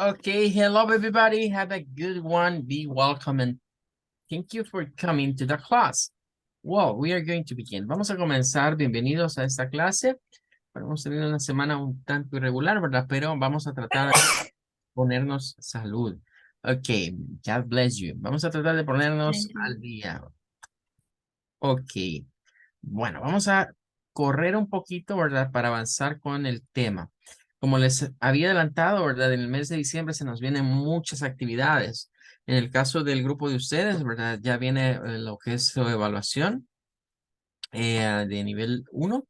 Okay, hello everybody. Have a good one. Be welcome and thank you for coming to the class. Well, we are going to begin. Vamos a comenzar. Bienvenidos a esta clase. Hemos tenido una semana un tanto irregular, ¿verdad? Pero vamos a tratar de ponernos salud. Okay, God bless you. Vamos a tratar de ponernos Thank you. al día. Ok, bueno, vamos a correr un poquito, ¿verdad? Para avanzar con el tema. Como les había adelantado, ¿verdad? En el mes de diciembre se nos vienen muchas actividades. En el caso del grupo de ustedes, ¿verdad? Ya viene lo que es su evaluación de nivel uno.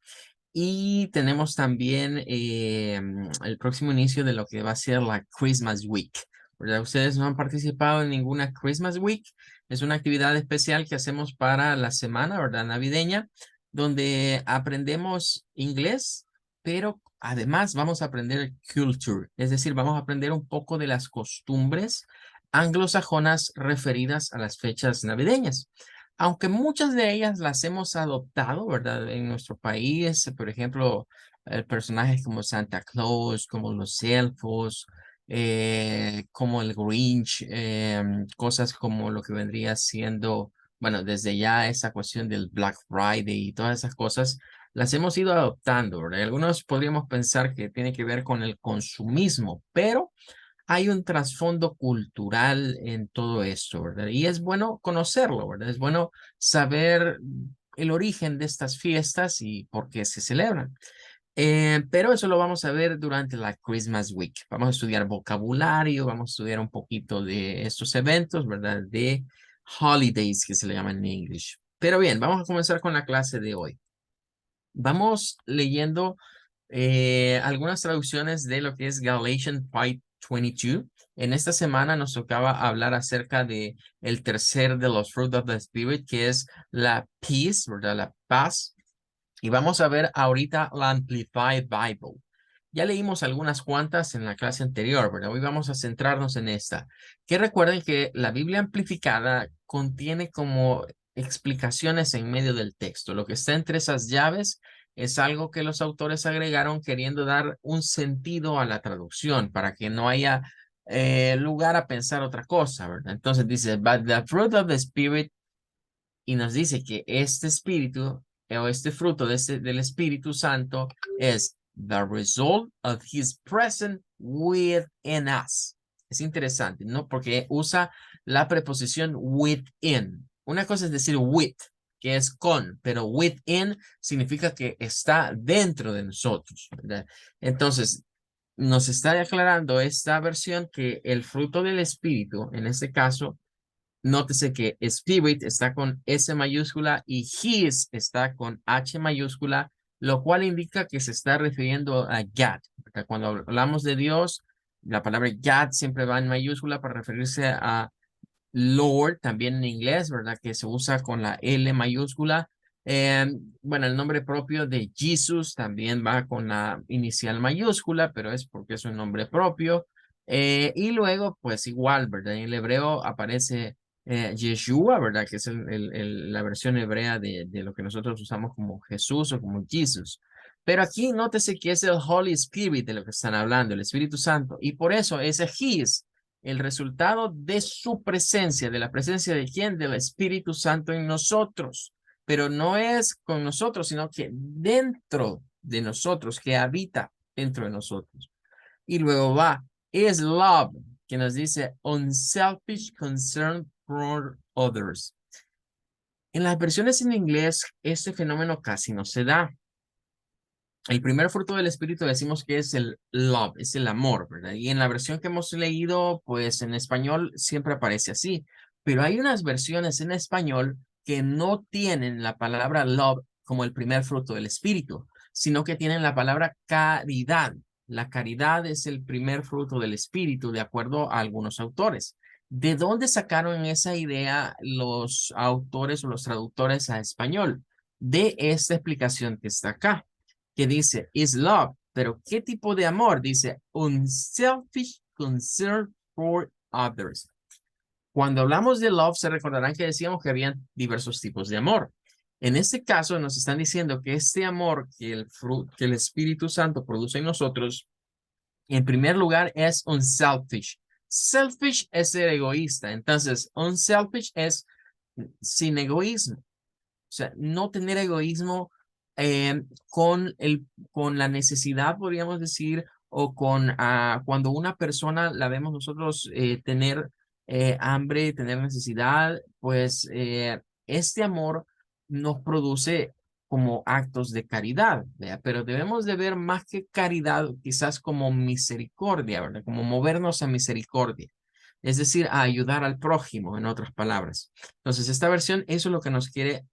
Y tenemos también el próximo inicio de lo que va a ser la Christmas Week, ¿verdad? Ustedes no han participado en ninguna Christmas Week. Es una actividad especial que hacemos para la semana, ¿verdad? Navideña, donde aprendemos inglés, pero además vamos a aprender culture, es decir, vamos a aprender un poco de las costumbres anglosajonas referidas a las fechas navideñas. Aunque muchas de ellas las hemos adoptado, ¿verdad? En nuestro país, por ejemplo, personajes como Santa Claus, como los elfos, como el Grinch, cosas como lo que vendría siendo, bueno, desde ya esa cuestión del Black Friday y todas esas cosas, las hemos ido adoptando, ¿verdad? Algunos podríamos pensar que tiene que ver con el consumismo, pero hay un trasfondo cultural en todo esto, ¿verdad? Y es bueno conocerlo, ¿verdad? Es bueno saber el origen de estas fiestas y por qué se celebran. Pero eso lo vamos a ver durante la Christmas Week. Vamos a estudiar vocabulario, vamos a estudiar un poquito de estos eventos, ¿verdad? De holidays que se le llaman en English. Pero bien, vamos a comenzar con la clase de hoy. Vamos leyendo algunas traducciones de lo que es Galatians 5:22. En esta semana nos tocaba hablar acerca de el tercer de los fruit of the Spirit, que es la peace, ¿verdad? La paz. Y vamos a ver ahorita la Amplified Bible. Ya leímos algunas cuantas en la clase anterior, ¿verdad? Hoy vamos a centrarnos en esta. Que recuerden que la Biblia amplificada contiene como explicaciones en medio del texto. Lo que está entre esas llaves es algo que los autores agregaron queriendo dar un sentido a la traducción para que no haya lugar a pensar otra cosa, ¿verdad? Entonces dice, but the fruit of the Spirit, y nos dice que este espíritu o este fruto del Espíritu Santo es the result of his presence within us. Es interesante, ¿no? Porque usa la preposición within. Una cosa es decir with, que es con, pero within significa que está dentro de nosotros, ¿verdad? Entonces, nos está aclarando esta versión que el fruto del Espíritu, en este caso, nótese que Spirit está con S mayúscula y His está con H mayúscula, lo cual indica que se está refiriendo a God. Porque cuando hablamos de Dios, la palabra God siempre va en mayúscula para referirse a Lord, también en inglés, ¿verdad? Que se usa con la L mayúscula. Eh, bueno, el nombre propio de Jesus también va con la inicial mayúscula, pero es porque es un nombre propio. Y luego, pues igual, ¿verdad? En el hebreo aparece Yeshua, ¿verdad? Que es la versión hebrea de lo que nosotros usamos como Jesús o como Jesus. Pero aquí nótese que es el Holy Spirit de lo que están hablando, el Espíritu Santo. Y por eso ese His, el resultado de su presencia, de la presencia de quién, del Espíritu Santo en nosotros. Pero no es con nosotros, sino que dentro de nosotros, que habita dentro de nosotros. Y luego va, is love, que nos dice unselfish concern for others. En las versiones en inglés, este fenómeno casi no se da. El primer fruto del Espíritu decimos que es el love, es el amor, ¿verdad? Y en la versión que hemos leído, pues en español siempre aparece así. Pero hay unas versiones en español que no tienen la palabra love como el primer fruto del Espíritu, sino que tienen la palabra caridad. La caridad es el primer fruto del Espíritu, de acuerdo a algunos autores. ¿De dónde sacaron esa idea los autores o los traductores a español? De esta explicación que está acá, que dice is love, pero ¿qué tipo de amor? Dice unselfish concern for others. Cuando hablamos de love, se recordarán que decíamos que habían diversos tipos de amor. En este caso, nos están diciendo que este amor que el Espíritu Santo produce en nosotros En primer lugar, es un selfish. Selfish es ser egoísta. Entonces, un selfish es sin egoísmo. O sea, no tener egoísmo con la necesidad, podríamos decir, o con cuando una persona la vemos nosotros tener hambre, tener necesidad, pues este amor nos produce como actos de caridad, ¿verdad? Pero debemos de ver más que caridad, quizás como misericordia, ¿verdad? Como movernos a misericordia. Es decir, a ayudar al prójimo, en otras palabras. Entonces, esta versión, eso es lo que nos quiere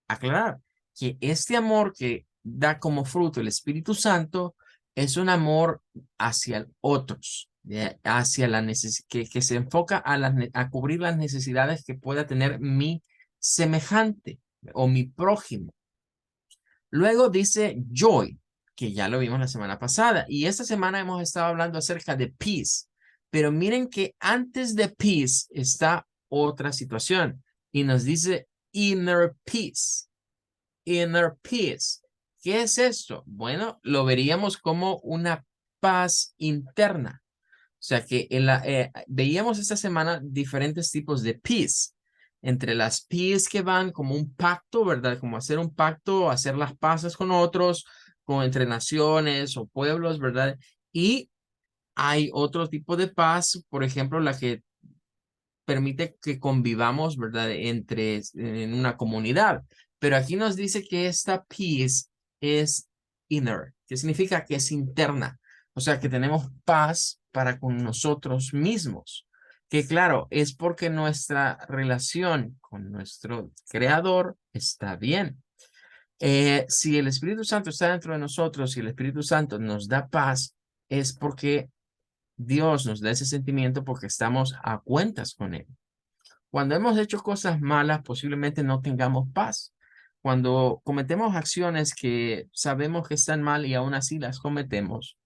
aclarar, que este amor que da como fruto el Espíritu Santo es un amor hacia otros, hacia la que se enfoca a cubrir las necesidades que pueda tener mi semejante o mi prójimo. Luego dice joy, que ya lo vimos la semana pasada, y esta semana hemos estado hablando acerca de peace, pero miren que antes de peace está otra situación y nos dice inner peace. Inner peace. ¿Qué es esto? Bueno, lo veríamos como una paz interna. O sea que veíamos esta semana diferentes tipos de peace. Entre las peace que van como un pacto, ¿verdad? Como hacer un pacto, hacer las paces con otros, con entre naciones o pueblos, ¿verdad? Y hay otro tipo de paz, por ejemplo, la que permite que convivamos, ¿verdad? En una comunidad. Pero aquí nos dice que esta peace es inner, que significa que es interna. O sea, que tenemos paz para con nosotros mismos. Que claro, es porque nuestra relación con nuestro creador está bien. Si el Espíritu Santo está dentro de nosotros y el Espíritu Santo nos da paz, es porque Dios nos da ese sentimiento porque estamos a cuentas con Él. Cuando hemos hecho cosas malas, posiblemente no tengamos paz. Cuando cometemos acciones que sabemos que están mal y aún así las cometemos,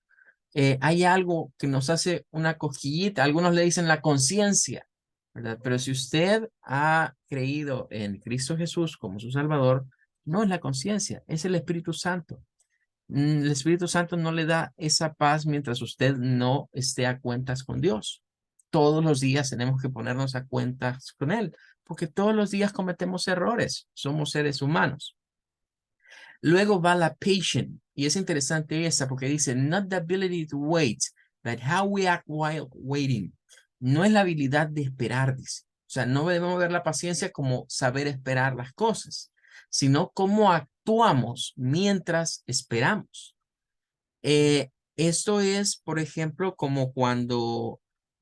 hay algo que nos hace una cosquillita. Algunos le dicen la conciencia, ¿verdad? Pero si usted ha creído en Cristo Jesús como su Salvador, no es la conciencia, es el Espíritu Santo. El Espíritu Santo no le da esa paz mientras usted no esté a cuentas con Dios. Todos los días tenemos que ponernos a cuentas con Él, porque todos los días cometemos errores, somos seres humanos. Luego va la patient, y es interesante esa porque dice, not the ability to wait, but how we act while waiting. No es la habilidad de esperar, dice. O sea, no debemos ver la paciencia como saber esperar las cosas, sino cómo actuamos mientras esperamos. Esto es, por ejemplo, como cuando,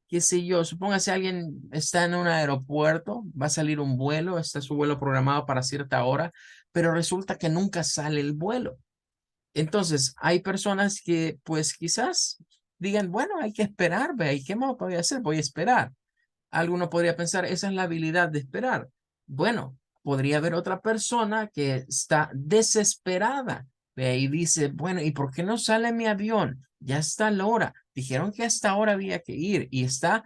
qué sé yo, supóngase alguien está en un aeropuerto, va a salir un vuelo, está su vuelo programado para cierta hora, pero resulta que nunca sale el vuelo. Entonces, hay personas que pues quizás digan, bueno, hay que esperar, ve, ¿y qué más voy a hacer? Voy a esperar. Alguno podría pensar, esa es la habilidad de esperar. Bueno, podría haber otra persona que está desesperada. Ve ahí dice, bueno, ¿y por qué no sale mi avión? Ya está la hora. Dijeron que hasta ahora había que ir y está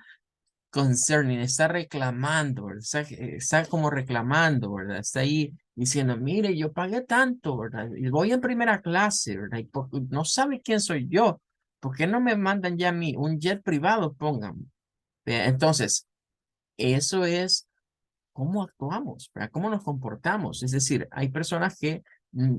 concerning, está reclamando, ¿verdad? Está como reclamando, ¿verdad? Está ahí diciendo, mire, yo pagué tanto, ¿verdad? Y voy en primera clase, ¿verdad? Y no sabe quién soy yo. ¿Por qué no me mandan ya a mí un jet privado? Pónganme. Entonces, eso es cómo actuamos, ¿verdad? Cómo nos comportamos. Es decir, hay personas que mm,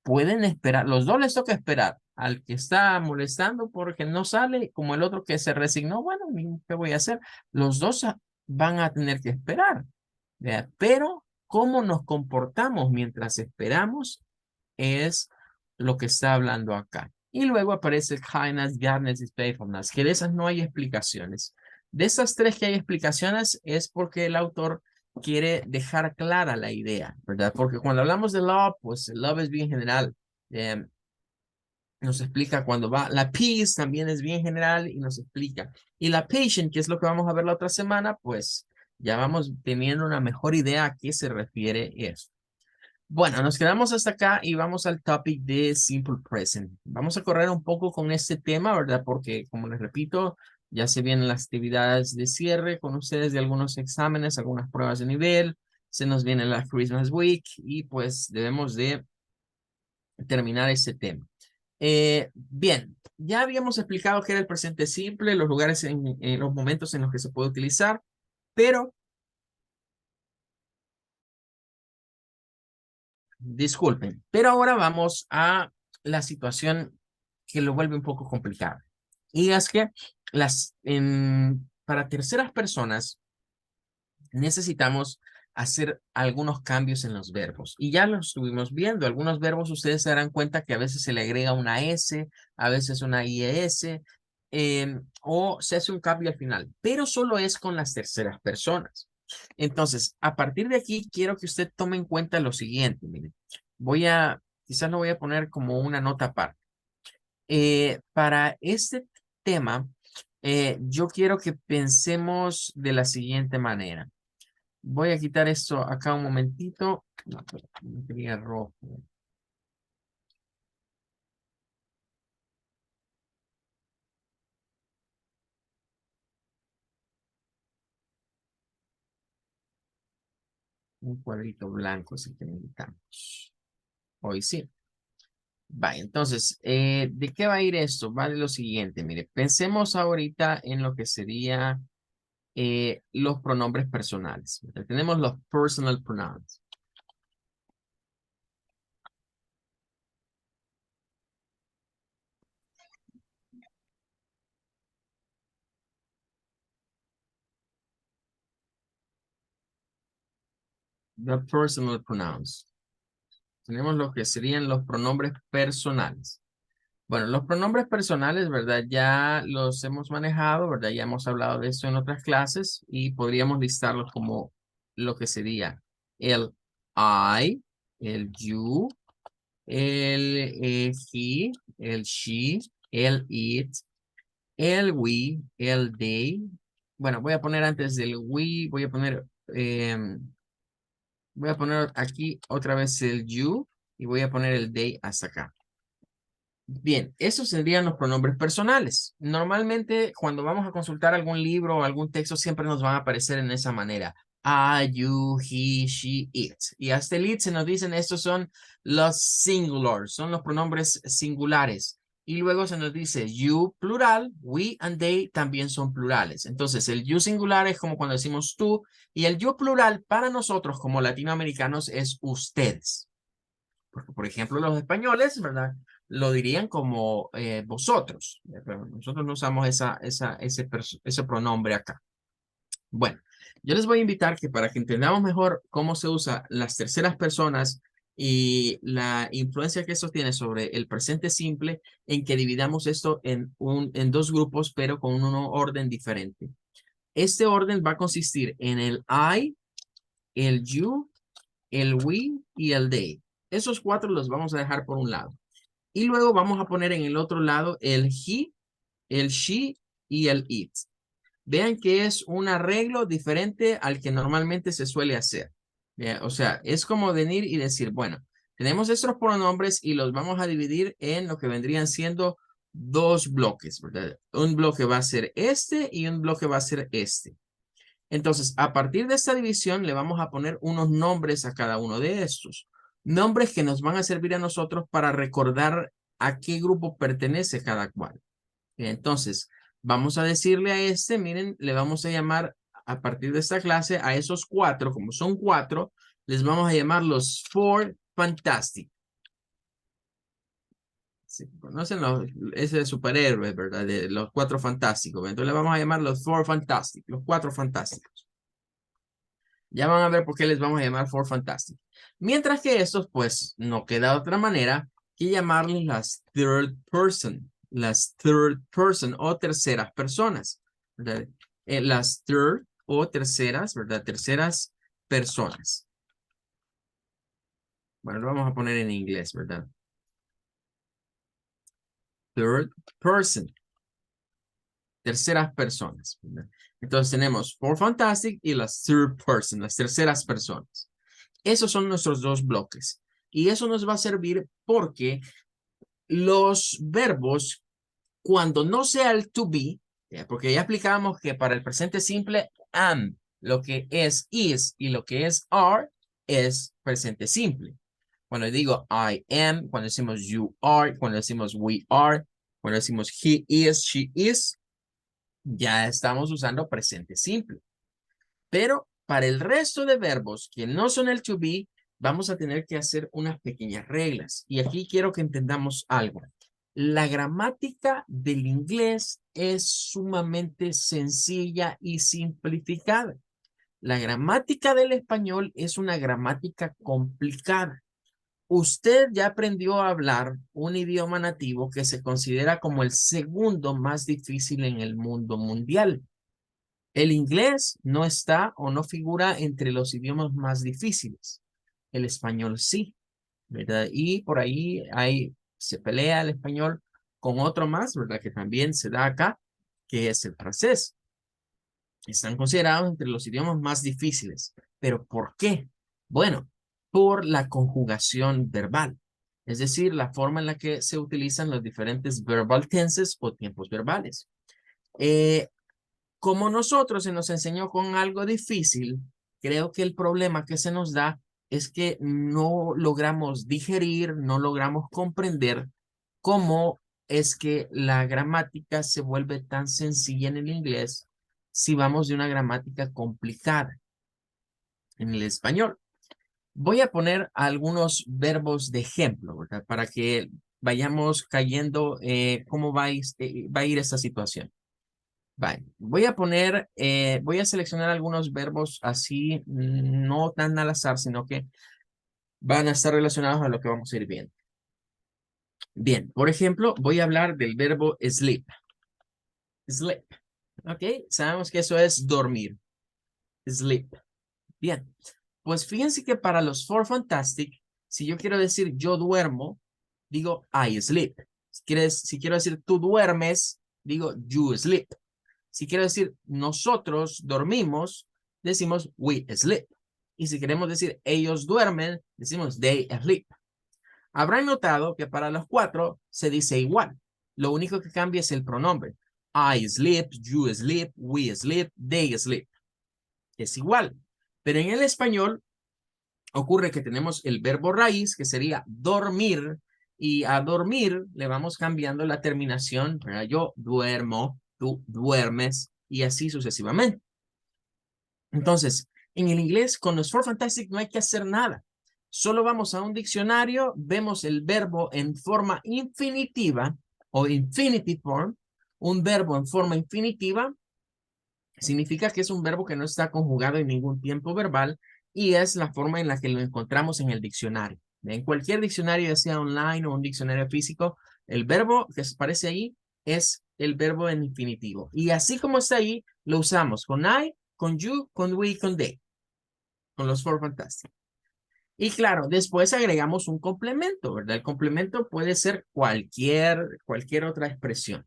pueden esperar, los dos les toca esperar, al que está molestando porque no sale, como el otro que se resignó, bueno, ¿qué voy a hacer? Los dos van a tener que esperar, ¿verdad? Pero cómo nos comportamos mientras esperamos es lo que está hablando acá. Y luego aparece kindness, goodness y faithfulness, que de esas no hay explicaciones. De esas tres que hay explicaciones es porque el autor quiere dejar clara la idea, ¿verdad? Porque cuando hablamos de love, pues el love es bien general. Eh, Nos explica cuando va. La peace también es bien general y nos explica. Y la patient, que es lo que vamos a ver la otra semana, pues ya vamos teniendo una mejor idea a qué se refiere eso. Bueno, nos quedamos hasta acá y vamos al topic de Simple Present. Vamos a correr un poco con este tema, ¿verdad? Porque, como les repito, ya se vienen las actividades de cierre con ustedes de algunos exámenes, algunas pruebas de nivel, se nos viene la Christmas Week y pues debemos de terminar ese tema. Bien, ya habíamos explicado qué era el presente simple, los lugares en los momentos en los que se puede utilizar, pero disculpen, pero ahora vamos a la situación que lo vuelve un poco complicado. Y es que para terceras personas necesitamos hacer algunos cambios en los verbos. Y ya lo estuvimos viendo. Algunos verbos ustedes se darán cuenta que a veces se le agrega una S, a veces una IES, o se hace un cambio al final, pero solo es con las terceras personas. Entonces, a partir de aquí, quiero que usted tome en cuenta lo siguiente. Miren, quizás lo voy a poner como una nota aparte. Para este tema, yo quiero que pensemos de la siguiente manera. Voy a quitar esto acá un momentito. No, pero no quería rojo. Un cuadrito blanco es el que necesitamos. Hoy sí. Va, entonces, ¿de qué va a ir esto? Va de lo siguiente, mire, pensemos ahorita en lo que sería los pronombres personales. Tenemos los personal pronouns. The personal pronouns. Tenemos lo que serían los pronombres personales. Bueno, los pronombres personales, ¿verdad? Ya los hemos manejado, ¿verdad? Ya hemos hablado de esto en otras clases y podríamos listarlos como lo que sería el I, el you, el he, el she, el it, el we, el they. Bueno, voy a poner antes del we, voy a poner aquí otra vez el you y voy a poner el they hasta acá. Bien, esos serían los pronombres personales. Normalmente, cuando vamos a consultar algún libro o algún texto, siempre nos van a aparecer en esa manera. I, you, he, she, it. Y hasta el it se nos dicen, estos son los singulars, son los pronombres singulares. Y luego se nos dice you plural, we and they también son plurales. Entonces, el you singular es como cuando decimos tú, y el you plural para nosotros como latinoamericanos es ustedes. Porque, por ejemplo, los españoles, ¿verdad? Lo dirían como vosotros, pero nosotros no usamos ese pronombre acá. Bueno, yo les voy a invitar que para que entendamos mejor cómo se usa las terceras personas y la influencia que esto tiene sobre el presente simple, en que dividamos esto en dos grupos, pero con un orden diferente. Este orden va a consistir en el I, el you, el we y el they. Esos cuatro los vamos a dejar por un lado. Y luego vamos a poner en el otro lado el he, el she y el it. Vean que es un arreglo diferente al que normalmente se suele hacer. O sea, es como venir y decir, bueno, tenemos estos pronombres y los vamos a dividir en lo que vendrían siendo dos bloques, ¿verdad? Un bloque va a ser este y un bloque va a ser este. Entonces, a partir de esta división, le vamos a poner unos nombres a cada uno de estos. Nombres que nos van a servir a nosotros para recordar a qué grupo pertenece cada cual. Entonces, vamos a decirle a este, miren, le vamos a llamar a partir de esta clase a esos cuatro, como son cuatro, les vamos a llamar los Four Fantastic. Sí, conocen ese superhéroe, ¿verdad? De los cuatro fantásticos. Entonces le vamos a llamar los Four Fantastic, los cuatro fantásticos. Ya van a ver por qué les vamos a llamar Four Fantastic. Mientras que estos, pues, no queda otra manera que llamarles las third person. Las third person o terceras personas. ¿Verdad? Las third o terceras, ¿verdad? Terceras personas. Bueno, lo vamos a poner en inglés, ¿verdad? Third person. Terceras personas, ¿verdad? Entonces tenemos Four Fantastic y las third person, las terceras personas. Esos son nuestros dos bloques. Y eso nos va a servir porque los verbos, cuando no sea el to be, porque ya explicábamos que para el presente simple, am, lo que es is y lo que es are, es presente simple. Cuando digo I am, cuando decimos you are, cuando decimos we are, cuando decimos he is, she is, ya estamos usando presente simple. Pero para el resto de verbos que no son el to be, vamos a tener que hacer unas pequeñas reglas. Y aquí quiero que entendamos algo. La gramática del inglés es sumamente sencilla y simplificada. La gramática del español es una gramática complicada. Usted ya aprendió a hablar un idioma nativo que se considera como el segundo más difícil en el mundo mundial. El inglés no está o no figura entre los idiomas más difíciles. El español sí, ¿verdad? Y por ahí se pelea el español con otro más, ¿verdad? Que también se da acá, que es el francés. Están considerados entre los idiomas más difíciles. ¿Pero por qué? Bueno, por la conjugación verbal. Es decir, la forma en la que se utilizan los diferentes verbal tenses o tiempos verbales. Eh, Como nosotros se nos enseñó con algo difícil, creo que el problema que se nos da es que no logramos digerir, no logramos comprender cómo es que la gramática se vuelve tan sencilla en el inglés si vamos de una gramática complicada en el español. Voy a poner algunos verbos de ejemplo, ¿verdad? Para que vayamos cayendo cómo va a ir esta situación. Vale, voy a seleccionar algunos verbos así, no tan al azar, sino que van a estar relacionados a lo que vamos a ir viendo. Bien, por ejemplo, voy a hablar del verbo sleep. Sleep, ¿ok? Sabemos que eso es dormir. Sleep. Bien, pues fíjense que para los For Fantastic, si yo quiero decir yo duermo, digo I sleep. Si quiero decir tú duermes, digo you sleep. Si quiero decir nosotros dormimos, decimos we sleep. Y si queremos decir ellos duermen, decimos they sleep. Habrán notado que para los cuatro se dice igual. Lo único que cambia es el pronombre. I sleep, you sleep, we sleep, they sleep. Es igual. Pero en el español ocurre que tenemos el verbo raíz, que sería dormir, y a dormir le vamos cambiando la terminación, ¿verdad? Yo duermo, tú duermes, y así sucesivamente. Entonces, en el inglés, con los For Fantastic no hay que hacer nada. Solo vamos a un diccionario, vemos el verbo en forma infinitiva o infinitive form. Un verbo en forma infinitiva significa que es un verbo que no está conjugado en ningún tiempo verbal y es la forma en la que lo encontramos en el diccionario. En cualquier diccionario, ya sea online o un diccionario físico, el verbo que aparece ahí es el verbo en infinitivo. Y así como está ahí, lo usamos con I, con you, con we, con they, con los For Fantastic. Y claro, después agregamos un complemento, ¿verdad? El complemento puede ser cualquier otra expresión.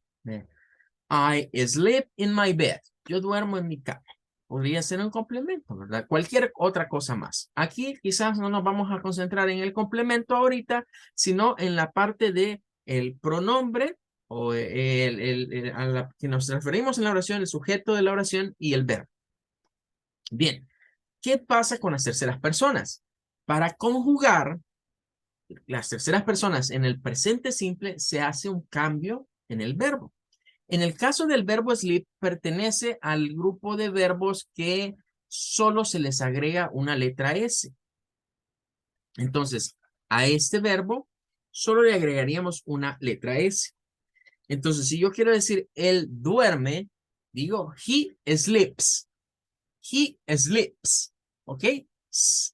I sleep in my bed. Yo duermo en mi cama. Podría ser un complemento, ¿verdad? Cualquier otra cosa más. Aquí quizás no nos vamos a concentrar en el complemento ahorita, sino en la parte de el pronombre o a la que nos referimos en la oración, el sujeto de la oración y el verbo. Bien, ¿qué pasa con las terceras personas? Para conjugar las terceras personas en el presente simple se hace un cambio en el verbo. En el caso del verbo sleep, pertenece al grupo de verbos que solo se les agrega una letra S. Entonces, a este verbo solo le agregaríamos una letra S. Entonces, si yo quiero decir él duerme, digo he sleeps. He sleeps. ¿Ok?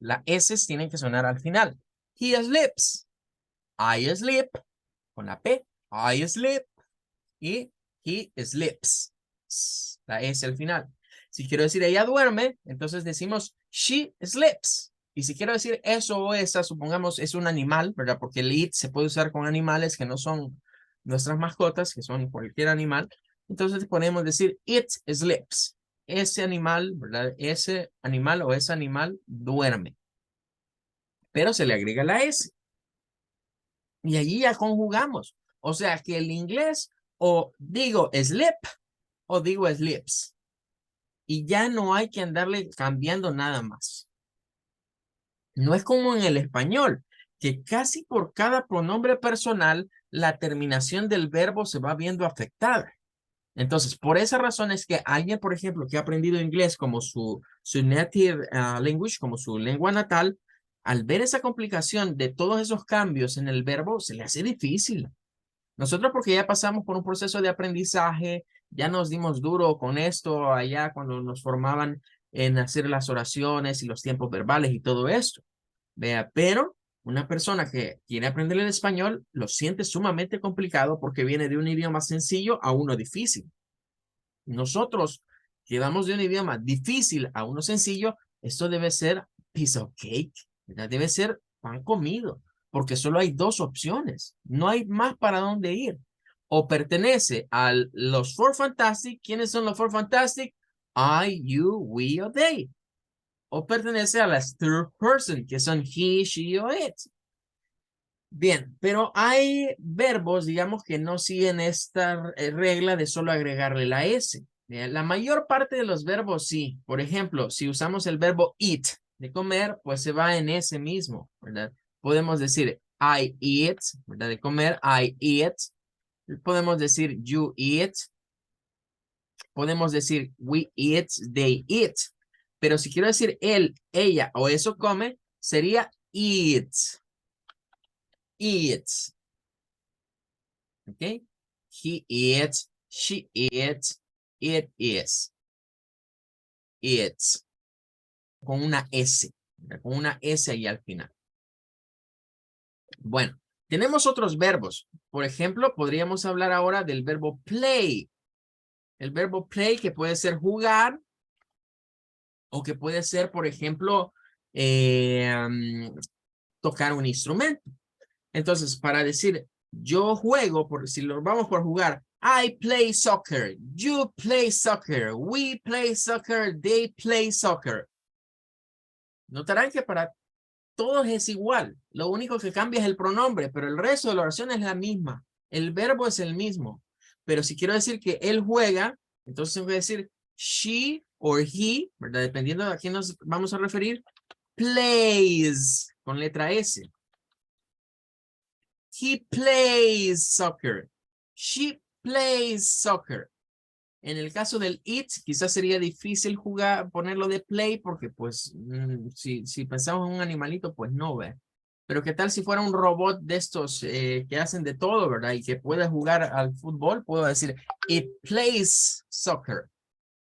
Las S tienen que sonar al final. He sleeps. I sleep. Con la P. I sleep. Y he sleeps. La S al final. Si quiero decir ella duerme, entonces decimos she sleeps. Y si quiero decir eso o esa, supongamos es un animal, ¿verdad? Porque el it se puede usar con animales que no son nuestras mascotas, que son cualquier animal. Entonces podemos decir it sleeps. Ese animal, ¿verdad? Ese animal o ese animal duerme. Pero se le agrega la S. Y allí ya conjugamos. O sea que el inglés o digo sleep o digo sleeps. Y ya no hay que andarle cambiando nada más. No es como en el español, que casi por cada pronombre personal, la terminación del verbo se va viendo afectada. Entonces, por esa razón es que alguien, por ejemplo, que ha aprendido inglés como su native language, como su lengua natal, al ver esa complicación de todos esos cambios en el verbo, se le hace difícil. Nosotros porque ya pasamos por un proceso de aprendizaje, ya nos dimos duro con esto allá cuando nos formaban en hacer las oraciones y los tiempos verbales y todo esto. Vea, pero una persona que quiere aprender el español lo siente sumamente complicado porque viene de un idioma sencillo a uno difícil. Nosotros que vamos de un idioma difícil a uno sencillo, esto debe ser piece of cake, ¿verdad? Debe ser pan comido, porque solo hay dos opciones, no hay más para dónde ir. O pertenece a los Four Fantastic. ¿Quiénes son los Four Fantastic? I, you, we o they. O pertenece a las third person, que son he, she o it. Bien, pero hay verbos, digamos, que no siguen esta regla de solo agregarle la S. La mayor parte de los verbos sí. Por ejemplo, si usamos el verbo eat, de comer, pues se va en ese mismo, ¿verdad? Podemos decir I eat, ¿verdad? De comer, I eat. Podemos decir you eat. Podemos decir we eat, they eat. Pero si quiero decir él, ella o eso come, sería eats. Eats. ¿Ok? He eats, she eats, it is. It's. Con una S. Con una S ahí al final. Bueno, tenemos otros verbos. Por ejemplo, podríamos hablar ahora del verbo play. El verbo play que puede ser jugar o que puede ser, por ejemplo, tocar un instrumento. Entonces, para decir yo juego, si lo vamos por jugar, I play soccer, you play soccer, we play soccer, they play soccer. Notarán que para todos es igual. Lo único que cambia es el pronombre, pero el resto de la oración es la misma. El verbo es el mismo. Pero si quiero decir que él juega, entonces voy a decir she or he, ¿verdad? Dependiendo de a quién nos vamos a referir, plays, con letra S. He plays soccer. She plays soccer. En el caso del it, quizás sería difícil ponerlo de play porque pues si pensamos en un animalito, pues no ve. Pero qué tal si fuera un robot de estos que hacen de todo, ¿verdad? Y que puede jugar al fútbol, puedo decir, it plays soccer.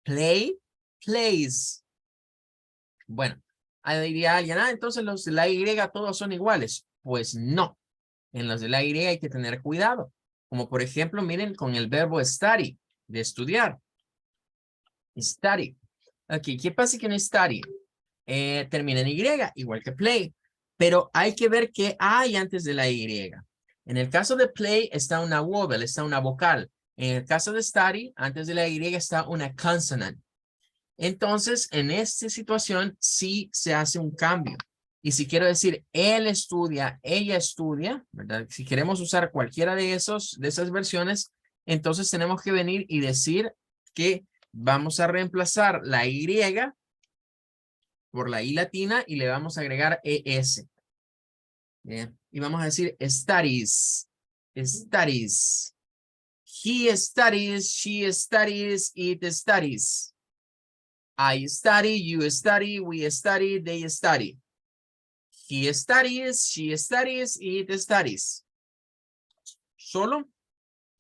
Play, plays. Bueno, ahí diría alguien, entonces los de la Y todos son iguales. Pues no. En los de la Y hay que tener cuidado. Como por ejemplo, miren con el verbo study, de estudiar. Study. Aquí, ¿qué pasa con study? Termina en Y, igual que play. Pero hay que ver qué hay antes de la Y. En el caso de play está una vowel, está una vocal. En el caso de study, antes de la Y está una consonant. Entonces, en esta situación sí se hace un cambio. Y si quiero decir él estudia, ella estudia, ¿verdad? Si queremos usar cualquiera de esas versiones, entonces tenemos que venir y decir que vamos a reemplazar la Y por la I latina y le vamos a agregar ES. Bien. Y vamos a decir studies, studies. He studies, she studies, it studies. I study, you study, we study, they study. He studies, she studies, it studies. Solo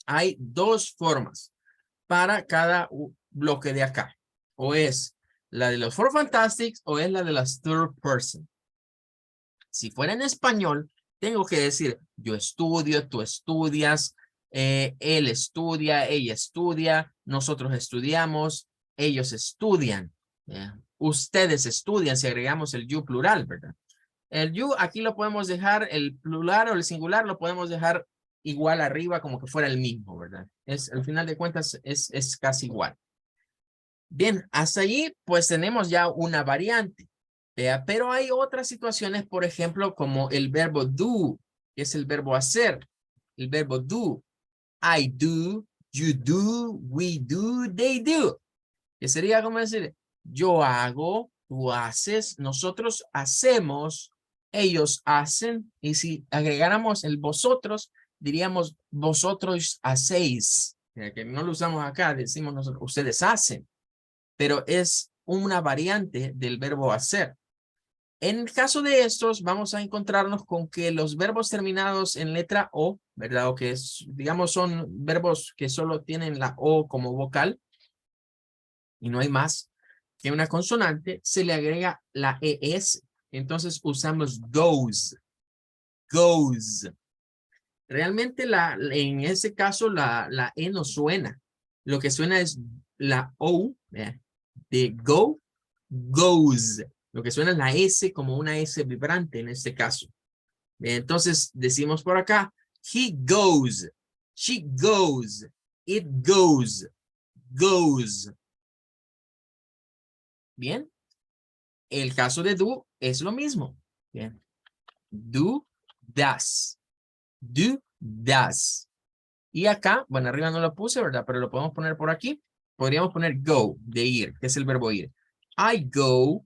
hay dos formas para cada bloque de acá. O es la de los Four Fantastics o es la de las third person. Si fuera en español, tengo que decir yo estudio, tú estudias, él estudia, ella estudia, nosotros estudiamos, ellos estudian. Ustedes estudian si agregamos el you plural, ¿verdad? El you aquí lo podemos dejar, el plural o el singular lo podemos dejar igual arriba como que fuera el mismo, ¿verdad? Al final de cuentas es casi igual. Bien, hasta allí pues tenemos ya una variante. Pero hay otras situaciones, por ejemplo, como el verbo do, que es el verbo hacer. El verbo do. I do, you do, we do, they do. Que sería como decir, yo hago, tú haces, nosotros hacemos, ellos hacen, y si agregáramos el vosotros, diríamos vosotros hacéis. Que no lo usamos acá, decimos nosotros, ustedes hacen, pero es una variante del verbo hacer. En el caso de estos, vamos a encontrarnos con que los verbos terminados en letra O, ¿verdad? O que es, digamos, son verbos que solo tienen la O como vocal y no hay más que una consonante, se le agrega la ES. Entonces usamos goes, goes. Realmente en ese caso la E no suena. Lo que suena es la O de go, goes. Lo que suena es la S como una S vibrante en este caso. Entonces decimos por acá, he goes, she goes, it goes, goes. Bien. El caso de do es lo mismo. Bien. Do, does. Do, does. Y acá, bueno, arriba no lo puse, ¿verdad? Pero lo podemos poner por aquí. Podríamos poner go, de ir, que es el verbo ir. I go,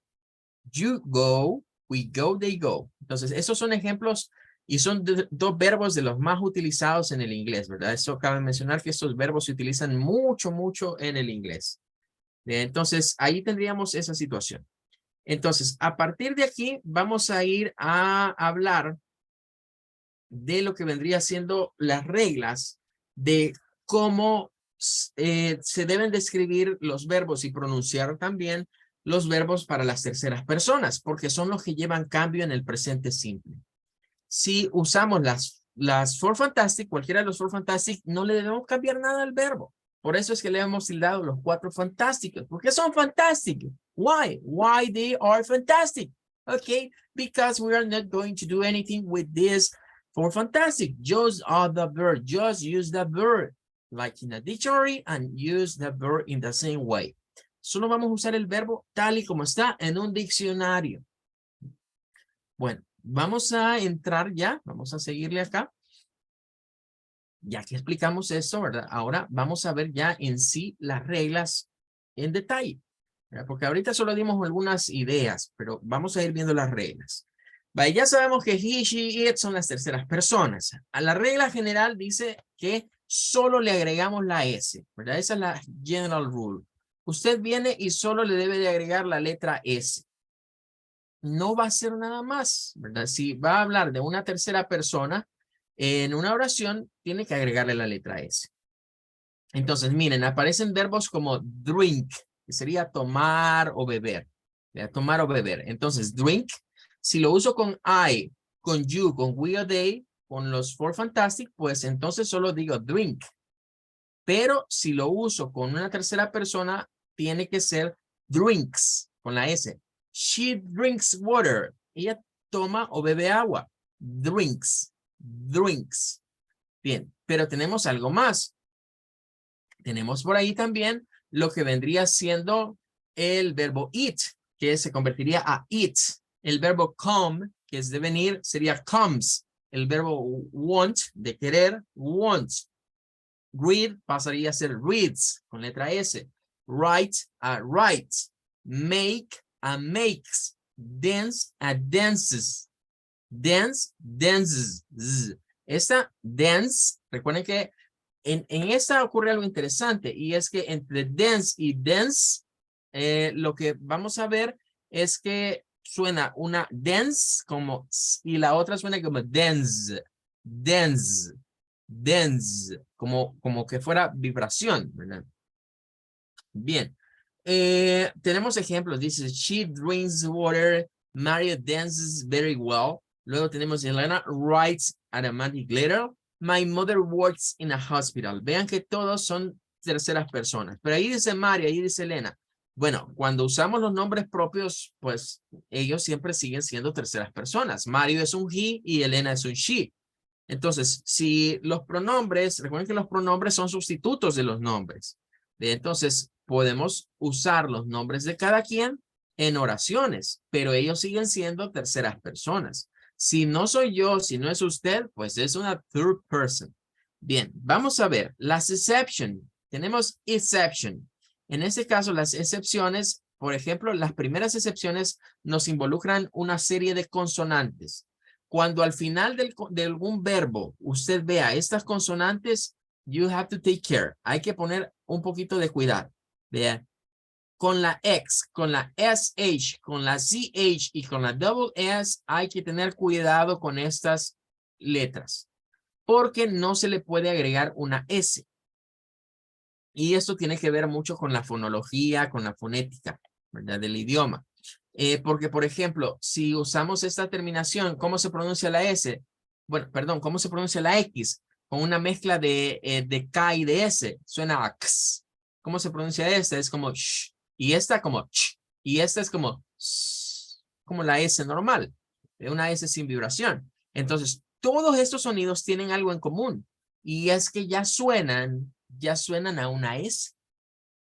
you go, we go, they go. Entonces, esos son ejemplos y son dos verbos de los más utilizados en el inglés, ¿verdad? Eso cabe mencionar que estos verbos se utilizan mucho, mucho en el inglés. Entonces, ahí tendríamos esa situación. Entonces, a partir de aquí, vamos a ir a hablar de lo que vendría siendo las reglas de cómo se deben describir los verbos y pronunciar también los verbos para las terceras personas, porque son los que llevan cambio en el presente simple. Si usamos las for fantastic, cualquiera de los for fantastic, no le debemos cambiar nada al verbo. Por eso es que le hemos tildado los 4 fantásticos. ¿Por qué son fantásticos? Why? Why they are fantastic? Okay, because we are not going to do anything with this for fantastic. Just add the verb. Just use the verb like in a dictionary and use the verb in the same way. Solo vamos a usar el verbo tal y como está en un diccionario. Bueno, vamos a entrar ya, vamos a seguirle acá. Ya que explicamos esto, ¿verdad? Ahora vamos a ver ya en sí las reglas en detalle, ¿verdad? Porque ahorita solo dimos algunas ideas, pero vamos a ir viendo las reglas. Vale, ya sabemos que he, she, it son las terceras personas. A la regla general dice que solo le agregamos la S, ¿verdad? Esa es la general rule. Usted viene y solo le debe de agregar la letra S. No va a ser nada más, ¿verdad? Si va a hablar de una tercera persona, en una oración tiene que agregarle la letra S. Entonces, miren, aparecen verbos como drink, que sería tomar o beber. Tomar o beber. Entonces, drink, si lo uso con I, con you, con we or they, con los for fantastic, pues entonces solo digo drink. Pero si lo uso con una tercera persona, tiene que ser drinks, con la S. She drinks water. Ella toma o bebe agua. Drinks. Drinks. Bien, pero tenemos algo más. Tenemos por ahí también lo que vendría siendo el verbo eat, que se convertiría a eat. El verbo come, que es de venir, sería comes. El verbo want, de querer, wants. Read pasaría a ser reads, con letra S. Write a writes. Make a makes. Dance a dances. Dance, dances. Esta dance, recuerden que en esta ocurre algo interesante y es que entre dance y dance, lo que vamos a ver es que suena una dance como y la otra suena como dance, dance, dance, como que fuera vibración, ¿verdad? Bien. Tenemos ejemplos. Dice, she drinks water. Mario dances very well. Luego tenemos Elena writes a romantic letter. My mother works in a hospital. Vean que todos son terceras personas. Pero ahí dice Mario, ahí dice Elena. Bueno, cuando usamos los nombres propios, pues ellos siempre siguen siendo terceras personas. Mario es un he y Elena es un she. Entonces, si los pronombres, recuerden que los pronombres son sustitutos de los nombres. Entonces, podemos usar los nombres de cada quien en oraciones, pero ellos siguen siendo terceras personas. Si no soy yo, si no es usted, pues es una third person. Bien, vamos a ver las exceptions. Tenemos exception. En este caso, las excepciones por ejemplo, las primeras excepciones nos involucran una serie de consonantes. Cuando al final de algún verbo usted vea estas consonantes, you have to take care. Hay que poner un poquito de cuidado. Vean, con la X, con la SH, con la CH y con la double S, hay que tener cuidado con estas letras, porque no se le puede agregar una S. Y esto tiene que ver mucho con la fonología, con la fonética, ¿verdad? Del idioma. Porque, por ejemplo, si usamos esta terminación, ¿cómo se pronuncia la S? Bueno, perdón, ¿cómo se pronuncia la X? Con una mezcla de K y de S. Suena a X. ¿Cómo se pronuncia esta? Es como sh. Y esta como ch. Y esta es como s, como la S normal. Una S sin vibración. Entonces, todos estos sonidos tienen algo en común. Y es que ya suenan a una S.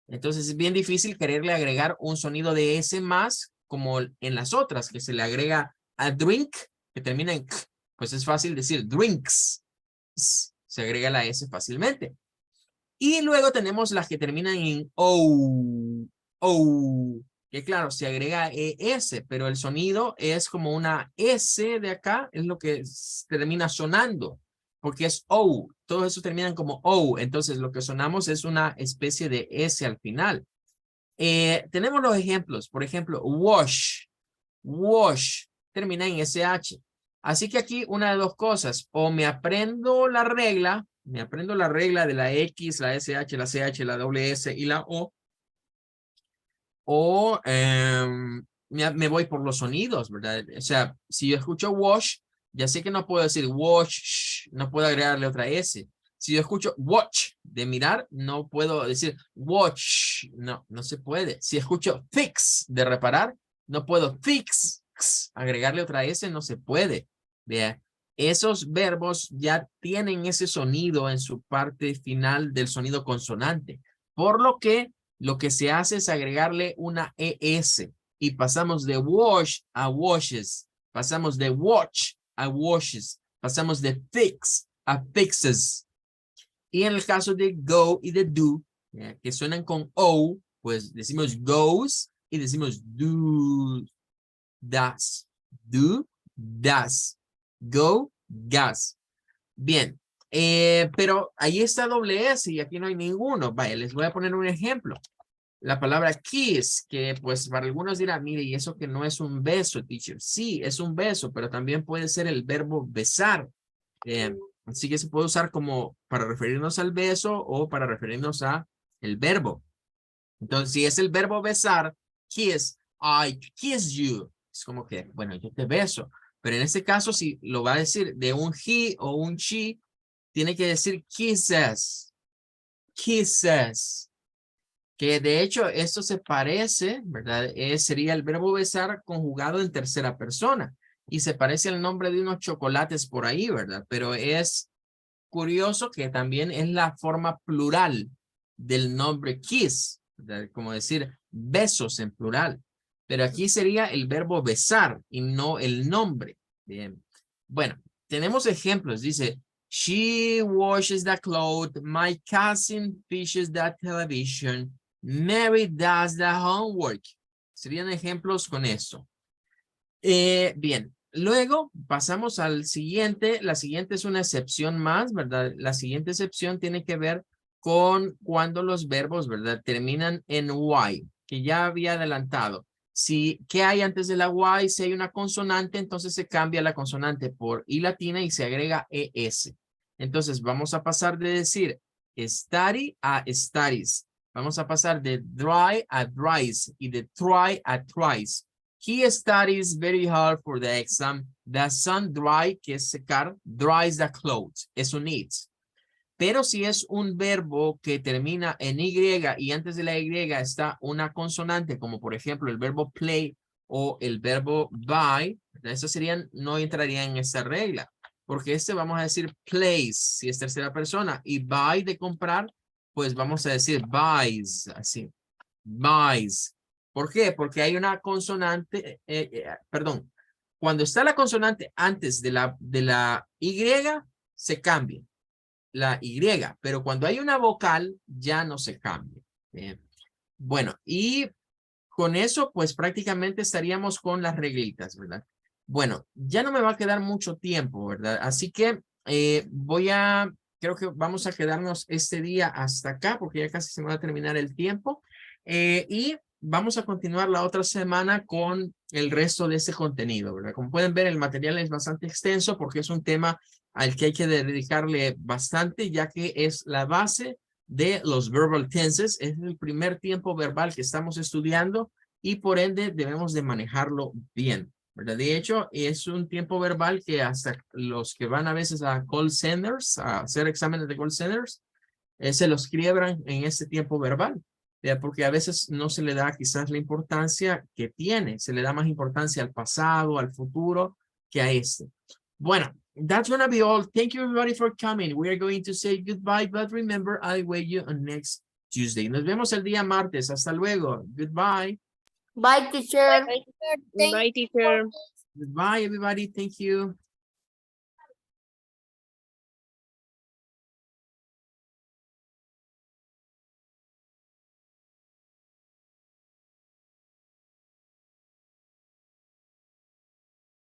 Entonces es bien difícil quererle agregar un sonido de S más como en las otras, que se le agrega a drink, que termina en k. Pues es fácil decir drinks. Se agrega la S fácilmente. Y luego tenemos las que terminan en O. O. Que claro, se agrega ES, pero el sonido es como una S de acá, es lo que termina sonando, porque es O. Todos esos terminan como O, entonces lo que sonamos es una especie de S al final. Tenemos los ejemplos, por ejemplo, wash. Wash termina en SH. Así que aquí una de dos cosas, o me aprendo la regla de la X, la SH, la CH, la WS y la o me voy por los sonidos, ¿verdad? O sea, si yo escucho wash, ya sé que no puedo decir wash, no puedo agregarle otra S. Si yo escucho watch de mirar, no puedo decir watch, no se puede. Si escucho fix de reparar, no puedo fix, agregarle otra S, no se puede. Vea, esos verbos ya tienen ese sonido en su parte final del sonido consonante, por lo que se hace es agregarle una ES y pasamos de wash a washes, pasamos de watch a washes, pasamos de fix a fixes. Y en el caso de go y de do, que suenan con O, pues decimos goes y decimos do, das, do, das, go, gas. Bien, pero ahí está doble S y aquí no hay ninguno. Vaya, les voy a poner un ejemplo. La palabra kiss, que pues para algunos dirán, mire, y eso que no es un beso, teacher. Sí, es un beso, pero también puede ser el verbo besar. Así que se puede usar como para referirnos al beso o para referirnos a el verbo. Entonces, si es el verbo besar, kiss, I kiss you. Es como que, bueno, yo te beso. Pero en este caso, si lo va a decir de un he o un she, tiene que decir kisses. Kisses. Que de hecho esto se parece, ¿verdad? Sería el verbo besar conjugado en tercera persona. Y se parece al nombre de unos chocolates por ahí, ¿verdad? Pero es curioso que también es la forma plural del nombre kiss, ¿verdad? Como decir besos en plural. Pero aquí sería el verbo besar y no el nombre. Bien. Bueno, tenemos ejemplos. Dice, she washes the clothes. My cousin fishes the television. Mary does the homework. Serían ejemplos con eso. Bien, luego pasamos al siguiente. La siguiente es una excepción más, ¿verdad? La siguiente excepción tiene que ver con cuando los verbos, ¿verdad? Terminan en Y, que ya había adelantado. Si, ¿qué hay antes de la Y? Si hay una consonante, entonces se cambia la consonante por I latina y se agrega ES. Entonces vamos a pasar de decir study a studies. Vamos a pasar de dry a dries y de try a tries. He studies very hard for the exam. The sun dry, que es secar, dries the clothes. Es un it. Pero si es un verbo que termina en Y y antes de la Y está una consonante, como por ejemplo el verbo play o el verbo buy, esos serían, no entrarían en esta regla. Porque vamos a decir plays si es tercera persona y buy de comprar, pues vamos a decir buys, así. Buys. ¿Por qué? Porque hay una consonante, perdón, cuando está la consonante antes de la Y, se cambia la Y, pero cuando hay una vocal, ya no se cambia. Bueno, y con eso, pues prácticamente estaríamos con las reglitas, ¿verdad? Bueno, ya no me va a quedar mucho tiempo, ¿verdad? Así que creo que vamos a quedarnos este día hasta acá porque ya casi se me va a terminar el tiempo. Y vamos a continuar la otra semana con el resto de este contenido, ¿verdad? Como pueden ver, el material es bastante extenso porque es un tema al que hay que dedicarle bastante, ya que es la base de los verbal tenses. Es el primer tiempo verbal que estamos estudiando y por ende debemos de manejarlo bien, ¿verdad? De hecho, es un tiempo verbal que hasta los que van a veces a call centers, a hacer exámenes de call centers, se los quiebran en este tiempo verbal, porque a veces no se le da quizás la importancia que tiene, se le da más importancia al pasado, al futuro, que a este. Bueno, that's gonna be all. Thank you everybody for coming. We are going to say goodbye, but remember, I'll wait you on next Tuesday. Nos vemos el día martes. Hasta luego. Goodbye. Bye, teacher. Bye, teacher. Goodbye, everybody. Thank you.